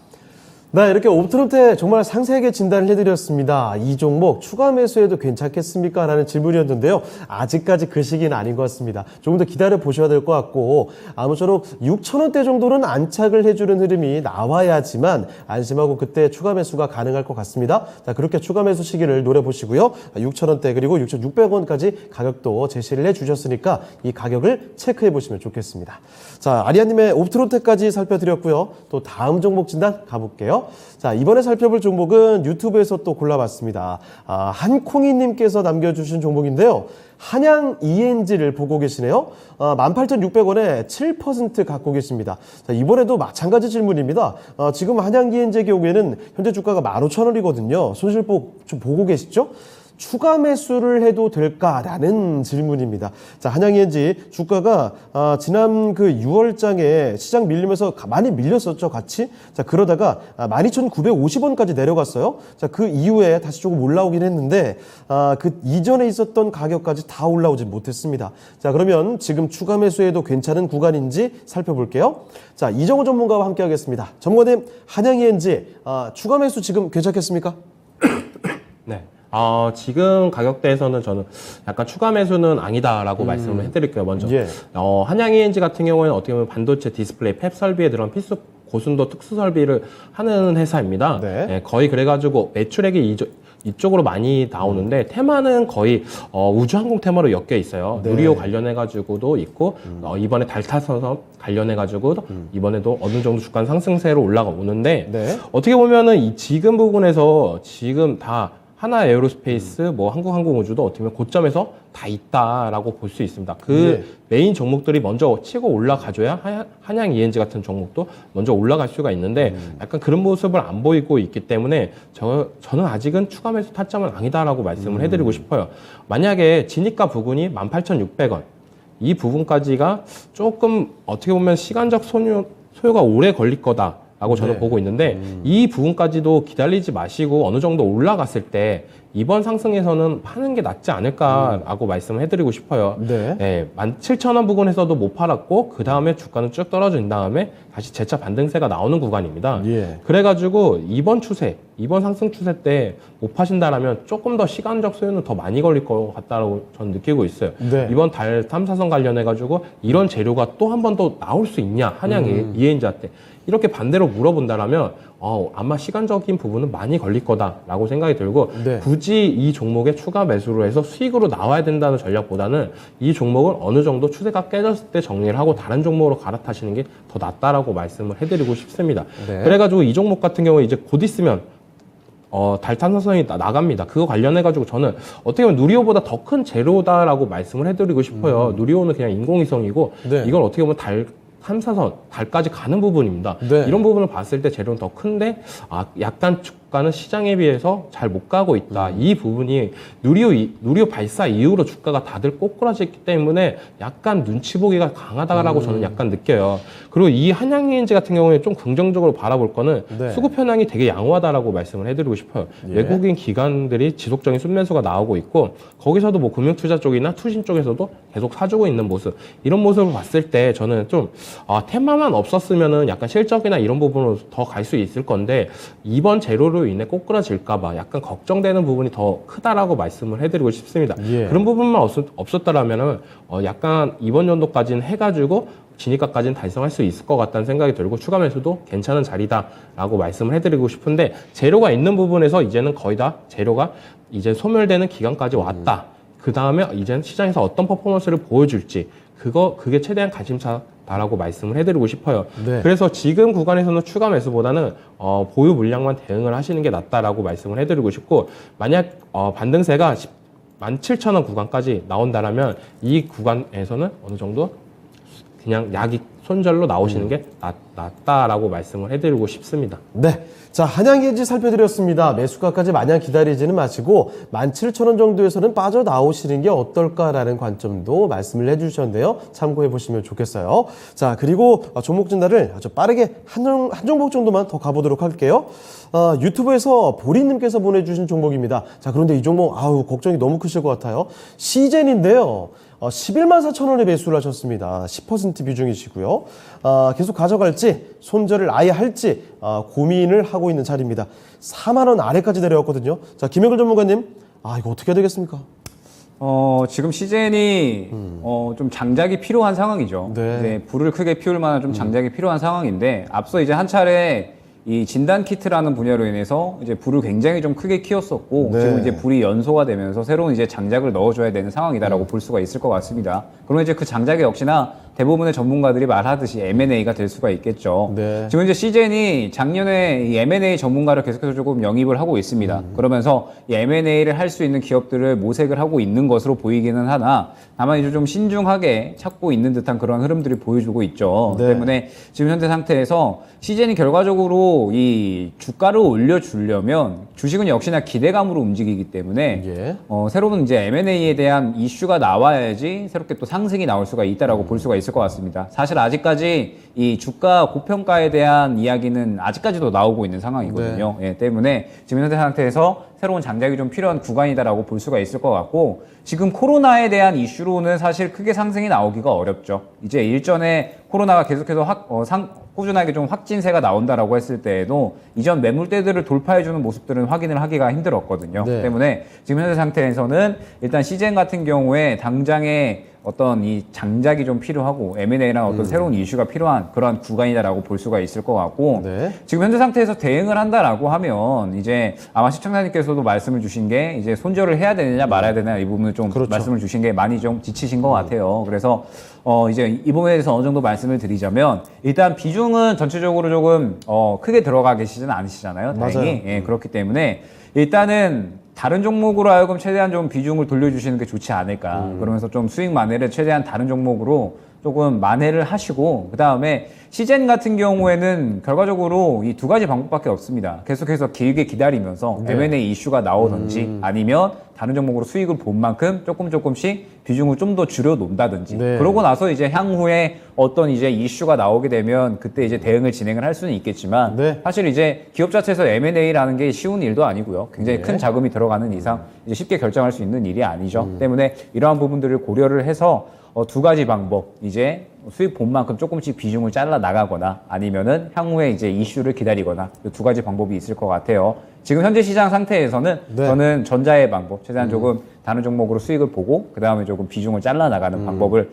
네, 이렇게 옵트론텍 정말 상세하게 진단을 해드렸습니다. 이 종목 추가 매수해도 괜찮겠습니까? 라는 질문이었는데요. 아직까지 그 시기는 아닌 것 같습니다. 조금 더 기다려 보셔야 될 것 같고 아무쪼록 6,000원대 정도는 안착을 해주는 흐름이 나와야지만 안심하고 그때 추가 매수가 가능할 것 같습니다. 자, 그렇게 추가 매수 시기를 노려보시고요. 6,000원대 그리고 6,600원까지 가격도 제시를 해주셨으니까 이 가격을 체크해 보시면 좋겠습니다. 자, 아리아님의 옵트론텍까지 살펴드렸고요. 또 다음 종목 진단 가볼게요. 자, 이번에 살펴볼 종목은 유튜브에서 또 골라봤습니다. 한콩이님께서 남겨주신 종목인데요. 한양 ENG를 보고 계시네요. 18,600원에 7% 갖고 계십니다. 자, 이번에도 마찬가지 질문입니다. 지금 한양 ENG의 경우에는 현재 주가가 15,000원이거든요. 손실폭 좀 보고 계시죠? 추가 매수를 해도 될까라는 질문입니다. 자, 한양ENG 주가가 지난 그 6월장에 시장 밀리면서 많이 밀렸었죠, 같이. 자, 그러다가 12,950원까지 내려갔어요. 자, 그 이후에 다시 조금 올라오긴 했는데 그 이전에 있었던 가격까지 다 올라오지 못했습니다. 자, 그러면 지금 추가 매수해도 괜찮은 구간인지 살펴볼게요. 자, 이정우 전문가와 함께 하겠습니다. 전문가님, 한양ENG 추가 매수 지금 괜찮겠습니까? 네. 지금 가격대에서는 저는 약간 추가 매수는 아니다라고 말씀을 해드릴게요. 먼저 예. 한양ENG 같은 경우에는 어떻게 보면 반도체 디스플레이 팹 설비에 들어간 필수 고순도 특수 설비를 하는 회사입니다. 네. 네, 거의 그래가지고 매출액이 이쪽으로 많이 나오는데 테마는 거의 우주항공 테마로 엮여 있어요. 네. 누리호 관련해가지고도 있고 이번에 달 타서 관련해가지고 이번에도 어느 정도 주가 상승세로 올라오는데 네. 어떻게 보면은 이 지금 부분에서 지금 다 하나 에어로스페이스, 뭐 한국항공우주도 어떻게 보면 고점에서 다 있다라고 볼 수 있습니다. 그 메인 종목들이 먼저 치고 올라가줘야 한양ENG 같은 종목도 먼저 올라갈 수가 있는데 약간 그런 모습을 안 보이고 있기 때문에 저는 아직은 추가 매수 타점은 아니다라고 말씀을 해드리고 싶어요. 만약에 진입가 부근이 18,600원 이 부분까지가 조금 어떻게 보면 시간적 소요가 오래 걸릴 거다. 라고 저는 네. 보고 있는데 이 부분까지도 기다리지 마시고 어느 정도 올라갔을 때 이번 상승에서는 파는 게 낫지 않을까라고 말씀을 해드리고 싶어요. 네. 17,000원 부근에서도 못 팔았고 그 다음에 주가는 쭉 떨어진 다음에 다시 재차 반등세가 나오는 구간입니다. 예. 그래가지고 이번 상승 추세 때 못 파신다라면 조금 더 시간적 소요는 더 많이 걸릴 것 같다고 저는 느끼고 있어요. 네. 이번 달 3, 4선 관련해가지고 이런 재료가 또 한 번 더 나올 수 있냐 한양ENG한테 이렇게 반대로 물어본다라면 아마 시간적인 부분은 많이 걸릴 거다라고 생각이 들고 네. 굳이 이 종목에 추가 매수로 해서 수익으로 나와야 된다는 전략보다는 이 종목을 어느 정도 추세가 깨졌을 때 정리를 하고 다른 종목으로 갈아타시는 게 더 낫다라고 말씀을 해드리고 싶습니다. 네. 그래가지고 이 종목 같은 경우에 이제 곧 있으면 달탄소선이 나갑니다. 그거 관련해가지고 저는 어떻게 보면 누리호보다 더 큰 재료다라고 말씀을 해드리고 싶어요. 누리호는 그냥 인공위성이고 네. 이건 어떻게 보면 탐사선, 달까지 가는 부분입니다. 네. 이런 부분을 봤을 때 재료는 더 큰데 약간 주가는 시장에 비해서 잘 못 가고 있다. 이 부분이 누리호 발사 이후로 주가가 다들 꼬꾸라졌기 때문에 약간 눈치 보기가 강하다라고 저는 약간 느껴요. 그리고 이 한양ENG 같은 경우에 좀 긍정적으로 바라볼 거는 네. 수급 현황이 되게 양호하다라고 말씀을 해드리고 싶어요. 예. 외국인 기관들이 지속적인 순매수가 나오고 있고 거기서도 뭐 금융투자 쪽이나 투신 쪽에서도 계속 사주고 있는 모습, 이런 모습을 봤을 때 저는 좀 테마만 없었으면은 약간 실적이나 이런 부분으로 더 갈 수 있을 건데 이번 재료로 인해 꼬꾸라질까봐 약간 걱정되는 부분이 더 크다라고 말씀을 해드리고 싶습니다. 예. 그런 부분만 없었다라면은 약간 이번 연도까지는 해가지고 진입가까지는 달성할 수 있을 것 같다는 생각이 들고 추가 매수도 괜찮은 자리다라고 말씀을 해드리고 싶은데 재료가 있는 부분에서 이제는 거의 다 재료가 이제 소멸되는 기간까지 왔다. 그 다음에 이제는 시장에서 어떤 퍼포먼스를 보여줄지 그게 최대한 관심사다라고 말씀을 해드리고 싶어요. 네. 그래서 지금 구간에서는 추가 매수보다는 보유 물량만 대응을 하시는 게 낫다라고 말씀을 해드리고 싶고 만약 반등세가 17,000원 구간까지 나온다라면 이 구간에서는 어느 정도 그냥 약이 손절로 나오시는 게 낫다라고 말씀을 해드리고 싶습니다. 네. 자, 한양ENG 살펴드렸습니다. 매수가까지 마냥 기다리지는 마시고 17,000원 정도에서는 빠져나오시는 게 어떨까라는 관점도 말씀을 해주셨는데요. 참고해 보시면 좋겠어요. 자, 그리고 종목 진단을 아주 빠르게 한 종목 정도만 더 가보도록 할게요. 유튜브에서 보리님께서 보내주신 종목입니다. 자, 그런데 이 종목 걱정이 너무 크실 것 같아요. 시젠인데요. 11만 4천 원에 매수를 하셨습니다. 10% 비중이시고요. 계속 가져갈지 손절을 아예 할지 고민을 하고 있는 자리입니다. 4만 원 아래까지 내려왔거든요. 자, 김영글 전문가님, 이거 어떻게 해야 되겠습니까? 지금 시즌이 좀 장작이 필요한 상황이죠. 네. 이제 불을 크게 피울 만한 좀 장작이 필요한 상황인데 앞서 이제 한 차례 이 진단 키트라는 분야로 인해서 이제 불을 굉장히 좀 크게 키웠었고 네. 지금 이제 불이 연소가 되면서 새로운 이제 장작을 넣어줘야 되는 상황이다라고 볼 수가 있을 것 같습니다. 그러면 이제 그 장작이 역시나 대부분의 전문가들이 말하듯이 M&A가 될 수가 있겠죠. 네. 지금 이제 시젠이 작년에 이 M&A 전문가를 계속해서 조금 영입을 하고 있습니다. 그러면서 이 M&A를 할 수 있는 기업들을 모색을 하고 있는 것으로 보이기는 하나 다만 이제 좀 신중하게 찾고 있는 듯한 그런 흐름들이 보여주고 있죠. 네. 때문에 지금 현재 상태에서 시젠이 결과적으로 이 주가를 올려주려면 주식은 역시나 기대감으로 움직이기 때문에 예. 새로운 이제 M&A에 대한 이슈가 나와야지 새롭게 또 상승이 나올 수가 있다라고 볼 수가 있을 것 같습니다. 사실 아직까지 이 주가 고평가에 대한 이야기는 아직까지도 나오고 있는 상황이거든요. 예, 때문에 지금 현재 상태에서 새로운 장작이 좀 필요한 구간이다라고 볼 수가 있을 것 같고 지금 코로나에 대한 이슈로는 사실 크게 상승이 나오기가 어렵죠. 이제 일전에 코로나가 계속해서 꾸준하게 좀 확진세가 나온다라고 했을 때에도 이전 매물대들을 돌파해주는 모습들은 확인을 하기가 힘들었거든요. 네. 때문에 지금 현재 상태에서는 일단 시젠 같은 경우에 당장에 어떤 이 장작이 좀 필요하고 M&A랑 어떤 새로운 이슈가 필요한 그런 구간이다라고 볼 수가 있을 것 같고 네. 지금 현재 상태에서 대응을 한다라고 하면 이제 아마 시청자님께서도 말씀을 주신 게 이제 손절을 해야 되느냐 말아야 되느냐 이 부분을 좀 그렇죠. 말씀을 주신 게 많이 좀 지치신 것 같아요. 그래서 이제 이 부분에 대해서 어느 정도 말씀을 드리자면 일단 비중은 전체적으로 조금 크게 들어가 계시지는 않으시잖아요. 다행히. 맞아요. 예, 그렇기 때문에 일단은 다른 종목으로 하여금 최대한 좀 비중을 돌려주시는 게 좋지 않을까. 그러면서 좀 수익 만회를 최대한 다른 종목으로 조금 만회를 하시고, 그 다음에 시젠 같은 경우에는 결과적으로 이 두 가지 방법밖에 없습니다. 계속해서 길게 기다리면서 네. M&A 이슈가 나오든지 아니면 다른 종목으로 수익을 본 만큼 조금씩 비중을 좀 더 줄여 놓는다든지. 네. 그러고 나서 이제 향후에 어떤 이제 이슈가 나오게 되면 그때 이제 대응을 진행을 할 수는 있겠지만 네. 사실 이제 기업 자체에서 M&A라는 게 쉬운 일도 아니고요. 굉장히 네. 큰 자금이 들어가는 이상 이제 쉽게 결정할 수 있는 일이 아니죠. 때문에 이러한 부분들을 고려를 해서 두 가지 방법, 이제 수익 본 만큼 조금씩 비중을 잘라 나가거나 아니면은 향후에 이제 이슈를 기다리거나 이 두 가지 방법이 있을 것 같아요. 지금 현재 시장 상태에서는 네. 저는 전자의 방법, 최대한 조금 다른 종목으로 수익을 보고 그 다음에 조금 비중을 잘라 나가는 방법을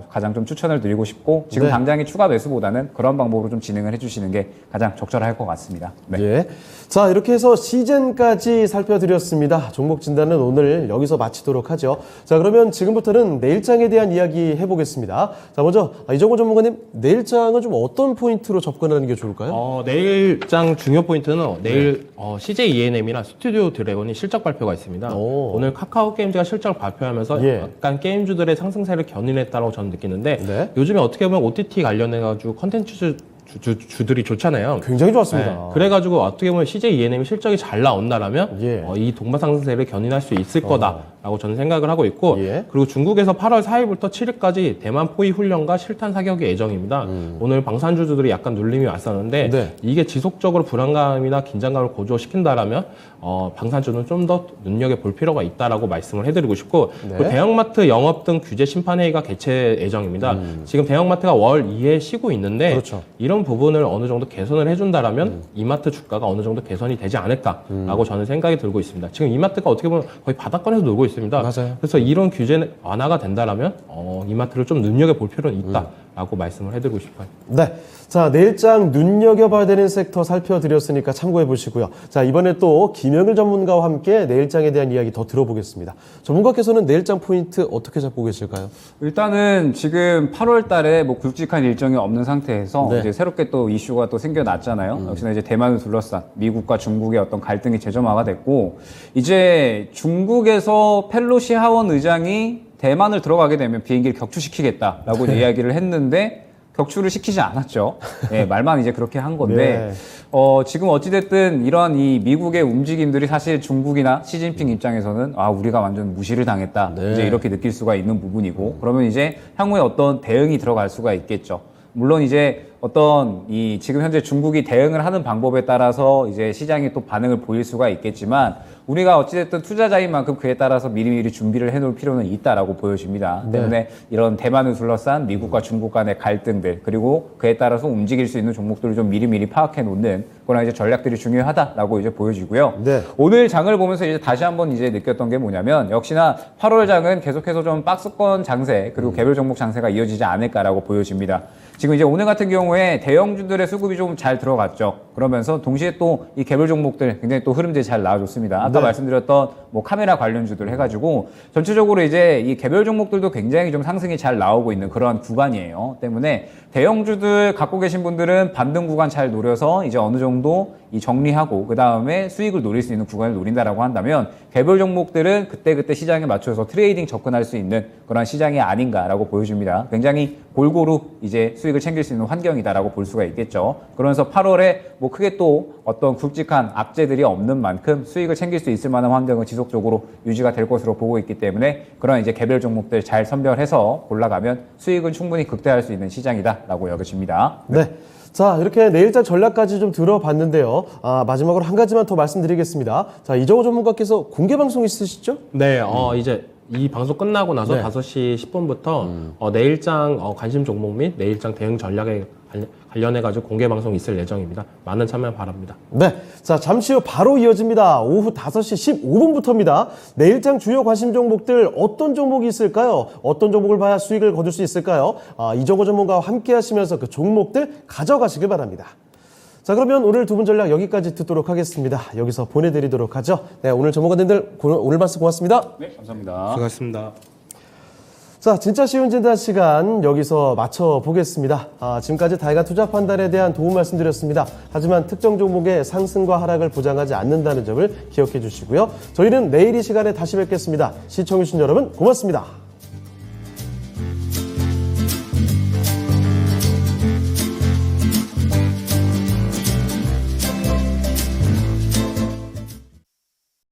가장 좀 추천을 드리고 싶고 지금 네. 당장의 추가 매수보다는 그런 방법으로 좀 진행을 해주시는 게 가장 적절할 것 같습니다. 네. 예. 자, 이렇게 해서 시즌까지 살펴드렸습니다. 종목 진단은 오늘 여기서 마치도록 하죠. 자, 그러면 지금부터는 내일장에 대한 이야기 해보겠습니다. 자, 먼저 이정호 전문가님, 내일장은 좀 어떤 포인트로 접근하는 게 좋을까요? 내일장 중요 포인트는 내일 CJ ENM이나 스튜디오 드래곤이 실적 발표가 있습니다. 오늘 카카오 게임즈가 실적 발표하면서 예. 약간 게임주들의 상승세를 견인했다고 저는 느끼는데 네. 요즘에 어떻게 보면 OTT 관련해가지고 컨텐츠 주들이 좋잖아요. 굉장히 좋았습니다. 네. 그래가지고 어떻게 보면 CJ ENM이 실적이 잘 나온다라면 예. 이 동반 상승세를 견인할 수 있을 거다라고 저는 생각을 하고 있고 예. 그리고 중국에서 8월 4일부터 7일까지 대만 포위 훈련과 실탄 사격이 예정입니다. 오늘 방산주들이 약간 눌림이 왔었는데 네. 이게 지속적으로 불안감이나 긴장감을 고조시킨다라면 방산주는 좀 더 눈여겨 볼 필요가 있다라고 말씀을 해드리고 싶고 네. 그 대형마트 영업 등 규제 심판회의가 개최 예정입니다. 지금 대형마트가 월 2회 쉬고 있는데 그렇죠. 이런 부분을 어느 정도 개선을 해준다라면 이마트 주가가 어느 정도 개선이 되지 않을까라고 저는 생각이 들고 있습니다. 지금 이마트가 어떻게 보면 거의 바닥권에서 놀고 있습니다. 맞아요. 그래서 이런 규제 완화가 된다라면 이마트를 좀 눈여겨 볼 필요는 있다라고 말씀을 해드리고 싶어요. 네. 자, 내일장 눈여겨봐야 되는 섹터 살펴드렸으니까 참고해 보시고요. 자, 이번에 또 김영일 전문가와 함께 내일장에 대한 이야기 더 들어보겠습니다. 전문가께서는 내일장 포인트 어떻게 잡고 계실까요? 일단은 지금 8월 달에 뭐 굵직한 일정이 없는 상태에서 네. 이제 새롭게 또 이슈가 또 생겨났잖아요. 역시나 이제 대만을 둘러싼 미국과 중국의 어떤 갈등이 재점화가 됐고, 이제 중국에서 펠로시 하원 의장이 대만을 들어가게 되면 비행기를 격추시키겠다라고 이야기를 했는데 격추를 시키지 않았죠. 네, 말만 이제 그렇게 한 건데, 네. 지금 어찌됐든 이런 이 미국의 움직임들이 사실 중국이나 시진핑 입장에서는 우리가 완전 무시를 당했다. 네. 이제 이렇게 느낄 수가 있는 부분이고, 그러면 이제 향후에 어떤 대응이 들어갈 수가 있겠죠. 물론 이제 어떤 이 지금 현재 중국이 대응을 하는 방법에 따라서 이제 시장이 또 반응을 보일 수가 있겠지만, 우리가 어찌됐든 투자자인 만큼 그에 따라서 미리미리 준비를 해놓을 필요는 있다라고 보여집니다. 네. 때문에 이런 대만을 둘러싼 미국과 중국 간의 갈등들, 그리고 그에 따라서 움직일 수 있는 종목들을 좀 미리미리 파악해 놓는 그런 이제 전략들이 중요하다라고 이제 보여지고요. 네. 오늘 장을 보면서 이제 다시 한번 이제 느꼈던 게 뭐냐면, 역시나 8월 장은 계속해서 좀 박스권 장세 그리고 개별 종목 장세가 이어지지 않을까라고 보여집니다. 지금 이제 오늘 같은 경우에 대형주들의 수급이 좀 잘 들어갔죠. 그러면서 동시에 또 이 개별 종목들 굉장히 또 흐름들이 잘 나와줬습니다. 아까 말씀드렸던 뭐 카메라 관련주들 해가지고 전체적으로 이제 이 개별 종목들도 굉장히 좀 상승이 잘 나오고 있는 그런 구간이에요. 때문에 대형주들 갖고 계신 분들은 반등 구간 잘 노려서 이제 어느 정도 이 정리하고 그 다음에 수익을 노릴 수 있는 구간을 노린다라고 한다면, 개별 종목들은 그때그때 시장에 맞춰서 트레이딩 접근할 수 있는 그런 시장이 아닌가라고 보여집니다. 굉장히 골고루 이제 수익을 챙길 수 있는 환경이다라고 볼 수가 있겠죠. 그러면서 8월에 뭐 크게 또 어떤 굵직한 악재들이 없는 만큼 수익을 챙길 수 있을 만한 환경은 지속적으로 유지가 될 것으로 보고 있기 때문에, 그런 이제 개별 종목들 잘 선별해서 골라가면 수익은 충분히 극대화할 수 있는 시장이다라고 여겨집니다. 네. 자, 이렇게 내일장 전략까지 좀 들어봤는데요. 마지막으로 한 가지만 더 말씀드리겠습니다. 자, 이정호 전문가께서 공개 방송 있으시죠? 네, 이제 이 방송 끝나고 나서 네. 5시 10분부터 내일장 관심 종목 및 내일장 대응 전략에 관련해가지고 공개 방송이 있을 예정입니다. 많은 참여 바랍니다. 네. 자, 잠시 후 바로 이어집니다. 오후 5시 15분부터입니다. 내일장 주요 관심 종목들 어떤 종목이 있을까요? 어떤 종목을 봐야 수익을 거둘 수 있을까요? 이정호 전문가와 함께 하시면서 그 종목들 가져가시길 바랍니다. 자, 그러면 오늘 두 분 전략 여기까지 듣도록 하겠습니다. 여기서 보내드리도록 하죠. 네, 오늘 전문가님들 오늘 말씀 고맙습니다. 네, 감사합니다. 수고하셨습니다. 자, 진짜 쉬운 진단 시간 여기서 마쳐보겠습니다. 지금까지 다양한 투자 판단에 대한 도움 말씀드렸습니다. 하지만 특정 종목의 상승과 하락을 보장하지 않는다는 점을 기억해 주시고요. 저희는 내일 이 시간에 다시 뵙겠습니다. 시청해주신 여러분 고맙습니다.